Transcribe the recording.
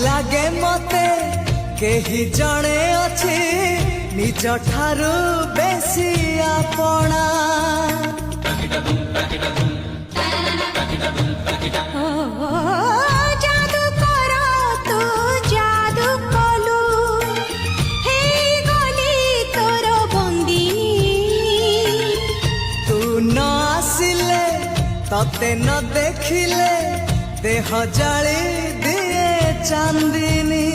लागे मते केही जणे अछि निज ठारू बेसी आपणा। जादू करो तू जादू कलु हे गली तोर बंदिनी। तू न आसिले तते न देखिले देह जाली दिए चांदिनी।